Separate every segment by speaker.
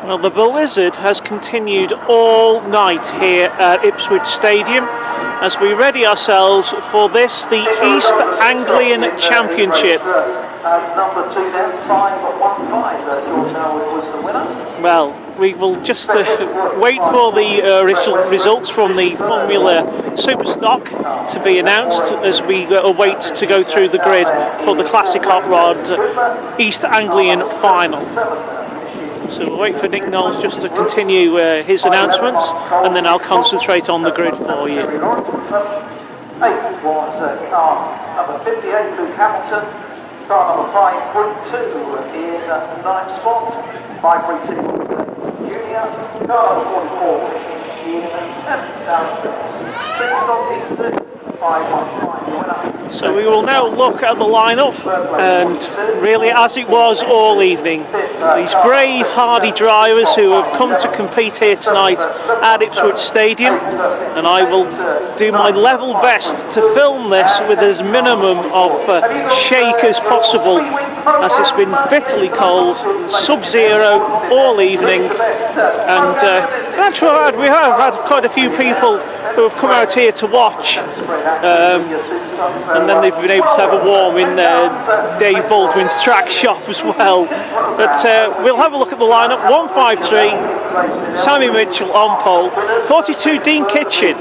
Speaker 1: Well, the blizzard has continued all night here at Ipswich Stadium as we ready ourselves for this, the East Anglian Championship.
Speaker 2: Number 2 then, 5-1-5. George Howard was the winner.
Speaker 1: Well, we will just wait for the results from the Formula Superstock to be announced as we await to go through the grid for the Classic Hot Rod East Anglian Final. So we'll wait for Nick Knowles just to continue his announcements, and then I'll concentrate on the grid for you.
Speaker 2: 8 was car number 58, Luke Hamilton. Car number 532 in 9th spot. 532 Junior. Car number 44 in 10th down. 6 on Eastern. 5-1-5 winner.
Speaker 1: So we will now look at the lineup, and really as it was all evening, these brave, hardy drivers who have come to compete here tonight at Ipswich Stadium, and I will do my level best to film this with as minimum of shake as possible, as it's been bitterly cold, sub-zero all evening, and in actual fact we have had quite a few people who have come out here to watch, and then they've been able to have a warm in Dave Baldwin's track shop as well. But we'll have a look at the lineup. 153, Sammy Mitchell on pole. 42, Dean Kitchen.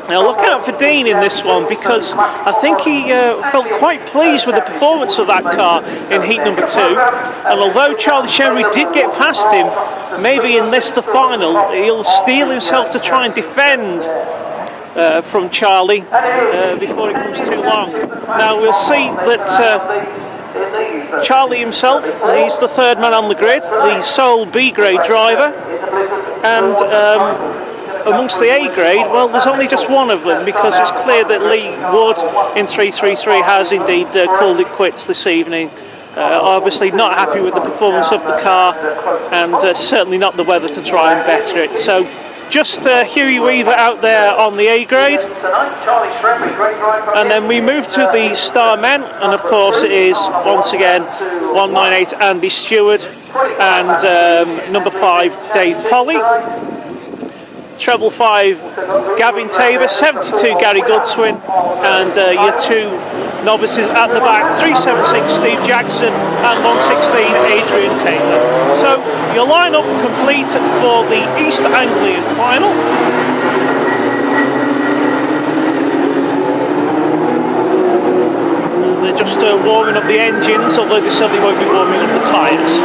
Speaker 1: Now look out for Dean in this one, because I think he felt quite pleased with the performance of that car in heat number 2, and although Charlie Shenry did get past him, maybe in this, the final, he'll steel himself to try and defend from Charlie before it comes too long. Now we'll see that Charlie himself, he's the third man on the grid, the sole B grade driver, and amongst the A grade, well, there's only just one of them, because it's clear that Lee Wood in 333 has indeed called it quits this evening. Obviously not happy with the performance of the car, and certainly not the weather to try and better it. So just Huey Weaver out there on the A grade, and then we move to the star men, and of course it is once again 198 Andy Stewart and number 5 Dave Polly. Treble 5 Gavin Tabor, 72 Gary Goodswin, and your 2 novices at the back, 376 Steve Jackson and 116 Adrian Taylor. So your lineup complete for the East Anglian final. They're just warming up the engines, although they certainly won't be warming up the tyres.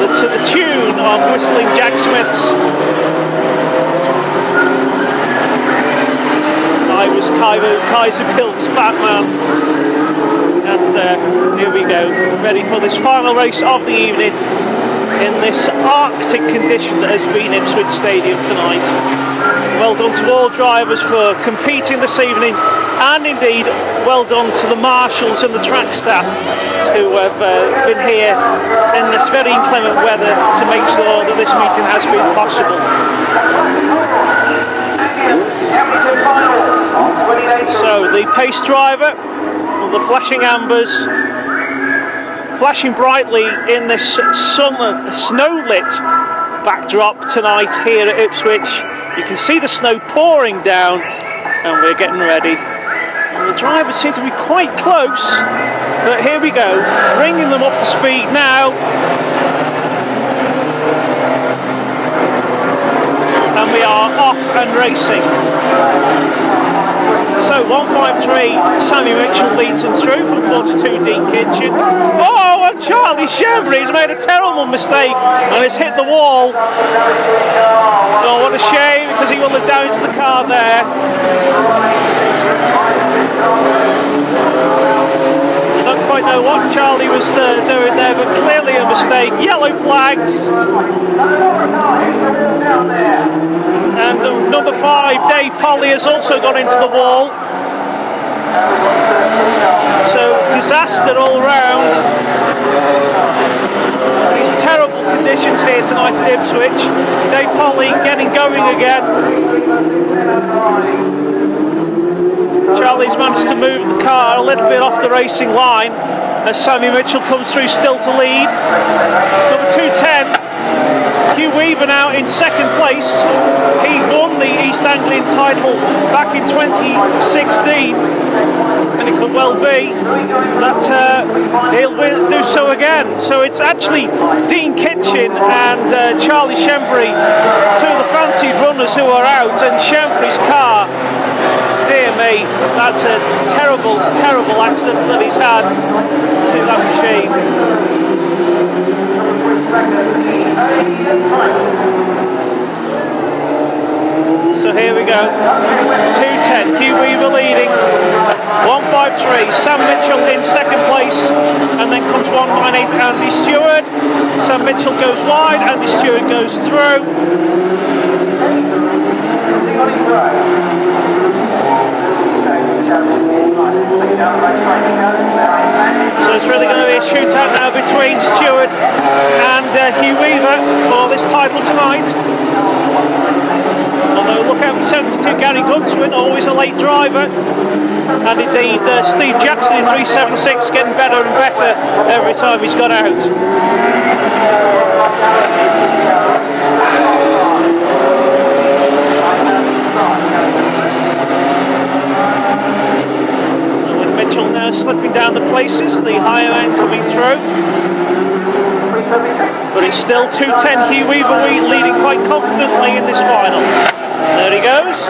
Speaker 1: To the tune of Whistling Jack Smith's I Was Kaiser Bill's Batman, and here we go, ready for this final race of the evening in this Arctic condition that has been Ipswich Stadium tonight. Well done to all drivers for competing this evening, and indeed well done to the marshals and the track staff who have been here in this very inclement weather to make sure that this meeting has been possible. So the pace driver, the flashing ambers, flashing brightly in this snow-lit backdrop tonight here at Ipswich. You can see the snow pouring down, and we're getting ready. And the drivers seem to be quite close, but here we go, bringing them up to speed now. And we are off and racing. So 153, Sammy Mitchell leads him through from 42, Dean Kitchen. Oh, and Charlie Shenry has made a terrible mistake and has hit the wall. Oh, what a shame, because he will have damaged the car there. I don't quite know what Charlie was doing there, but clearly a mistake. Yellow flags. And number 5, Dave Polly, has also gone into the wall. So disaster all round. These terrible conditions here tonight at Ipswich. Dave Polly getting going again. Charlie's managed to move the car a little bit off the racing line, as Sammy Mitchell comes through still to lead. Number 210, Hugh Weaver now in second place. He won the East Anglian title back in 2016, and it could well be that he'll do so again. So it's actually Dean Kitchen and Charlie Shembry, two of the fancied runners, who are out, and Shembry's car, dear me, that's a terrible, terrible accident that he's had to that machine. So here we go, 210, Hugh Weaver leading, 153, Sam Mitchell in second place, and then comes 198 Andy Stewart. Sam Mitchell goes wide, Andy Stewart goes through. So it's really going to be a shootout now between Stewart and Hugh Weaver for this title tonight. Although look out for 72 Gary Goodswin, always a late driver. And indeed Steve Jackson in 376 getting better and better every time he's got out. Mitchell now slipping down the places, the higher end coming through. But it's still 210 Hugh Weaver leading quite confidently in this final. There he goes.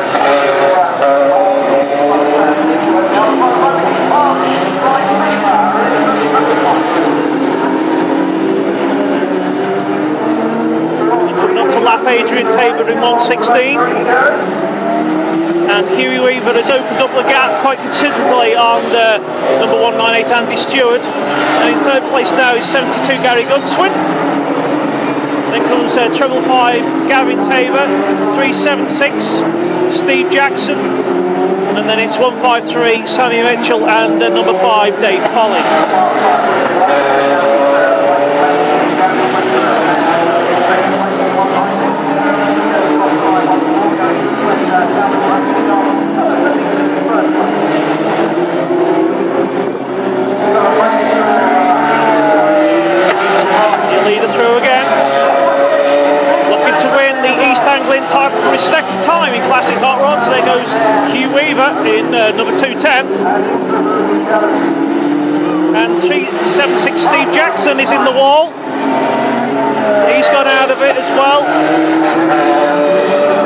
Speaker 1: Not to lap Adrian Tabor in 116. And Hughie Weaver has opened up the gap quite considerably on number 198 Andy Stewart. And in third place now is 72 Gary Goodswin. Then comes treble 5 Gavin Tabor, 376 Steve Jackson, and then it's 153 Sammy Mitchell and number 5 Dave Polly. Leader through again, looking to win the East Anglian title for his second time in Classic Hot Rods. There goes Hugh Weaver in number 210, and 376 Steve Jackson is in the wall. He's gone out of it as well,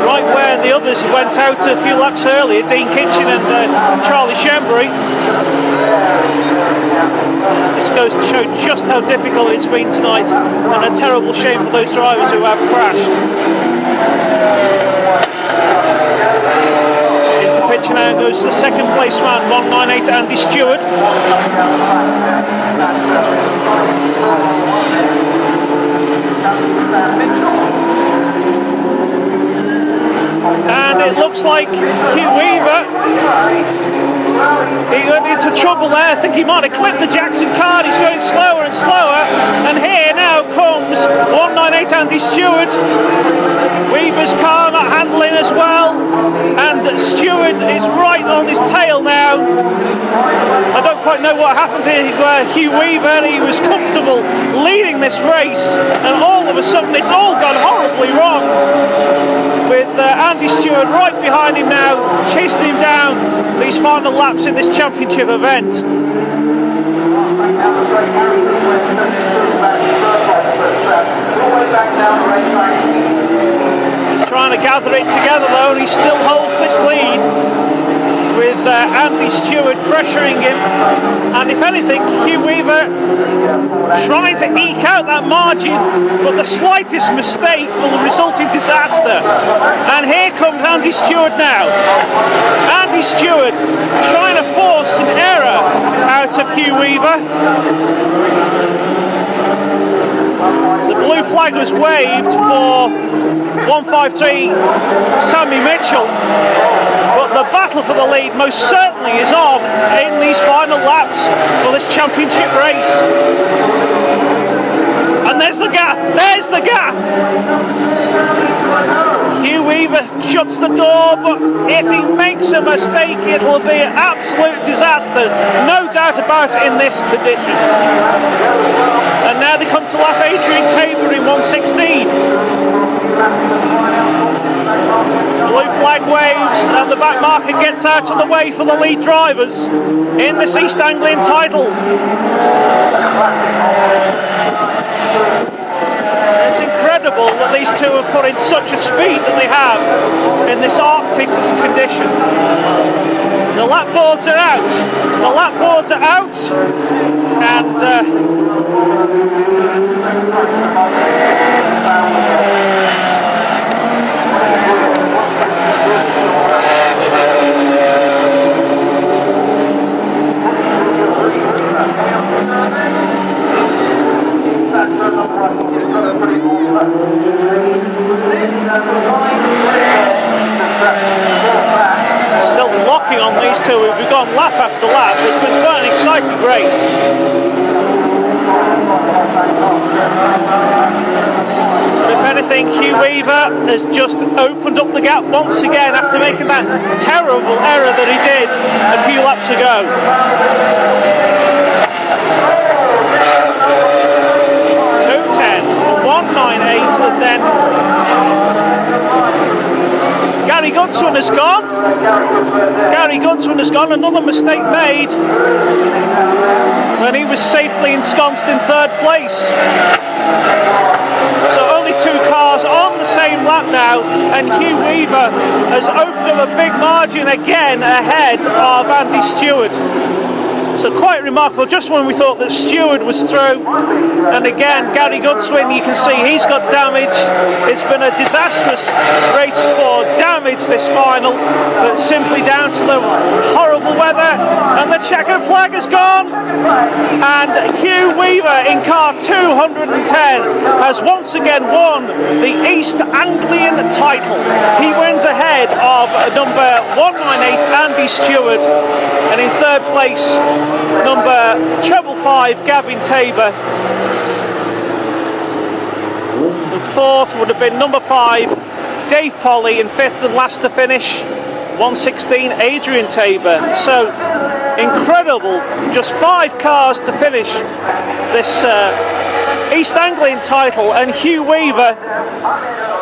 Speaker 1: right where the others went out a few laps earlier, Dean Kitchen and Charlie Shembry. This goes to show just how difficult it's been tonight, and a terrible shame for those drivers who have crashed. Into picture now goes the second place man, 198 Andy Stewart. And it looks like Hugh Weaver, he went into trouble there. I think he might have clipped the Jackson card. He's going slower and slower. And here now comes 198 Andy Stewart. Weaver's car not handling as well. And Stewart is right on his tail now. I don't quite know what happened here where Hugh Weaver, he was comfortable leading this race. And all of a sudden it's all gone horribly wrong. With Andy Stewart right behind him now, chasing him down these final laps in this championship event. He's trying to gather it together though, and he still holds this lead with Andy Stewart pressuring him, and if anything Hugh Weaver trying to eke out that margin, but the slightest mistake will result in disaster. And here comes Andy Stewart now. Andy Stewart trying to force an error out of Hugh Weaver. The blue flag was waved for 153 Sammy Mitchell, but the battle for the lead most certainly is on in these final laps for this championship race. And there's the gap, there's the gap. Hugh Weaver shuts the door, but if he makes a mistake, it'll be an absolute disaster. No doubt about it in this condition. And now they come to lap Adrian Tabor in 1:16. Blue flag waves and the back marker gets out of the way for the lead drivers in this East Anglian title. It's incredible that these two have put in such a speed that they have in this Arctic condition. The lap boards are out. The lap boards are out, and still locking on these two. We've gone lap after lap. It's been quite an exciting race. But if anything, Hugh Weaver has just opened up the gap once again after making that terrible error that he did a few laps ago. 2:10 for 1:98, and then Gary Godswin has gone. Gary Godswin has gone. Another mistake made when he was safely ensconced in third place. So only two cars on the same lap now, and Hugh Weaver has opened up a big margin again ahead of Andy Stewart. So quite remarkable, just when we thought that Stewart was through. And again, Gary Godswin, you can see he's got damage. It's been a disastrous race for damage this final, but simply down to the horrible weather. And the checkered flag has gone. And Hugh Weaver in car 210 has once again won the East Anglian title. He wins ahead of number 198 Andy Stewart, and in third place number 555 Gavin Tabor. And fourth would have been number 5 Dave Polly, and fifth and last to finish 116 Adrian Tabor. So incredible, just 5 cars to finish this East Anglian title, and Hugh Weaver,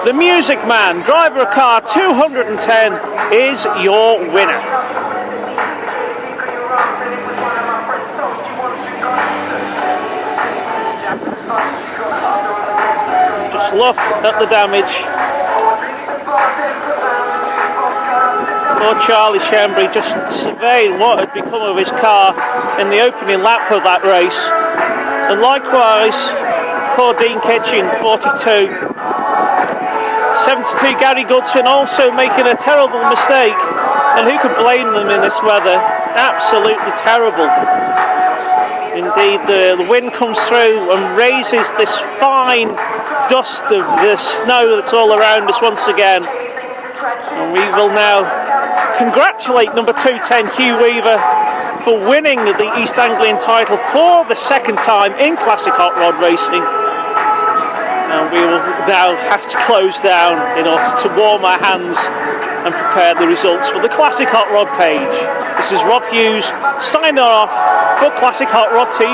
Speaker 1: the music man, driver of car 210, is your winner. Just look at the damage. Poor Charlie Shembry just surveying what had become of his car in the opening lap of that race. And likewise, poor Dean Kitchen, 42. 72 Gary Godswin also making a terrible mistake. And who could blame them in this weather? Absolutely terrible. Indeed, the wind comes through and raises this fine dust of the snow that's all around us once again. And we will now congratulate number 210 Hugh Weaver for winning the East Anglian title for the second time in Classic Hot Rod Racing. And we will now have to close down in order to warm our hands and prepare the results for the Classic Hot Rod page. This is Rob Hughes signing off for Classic Hot Rod TV.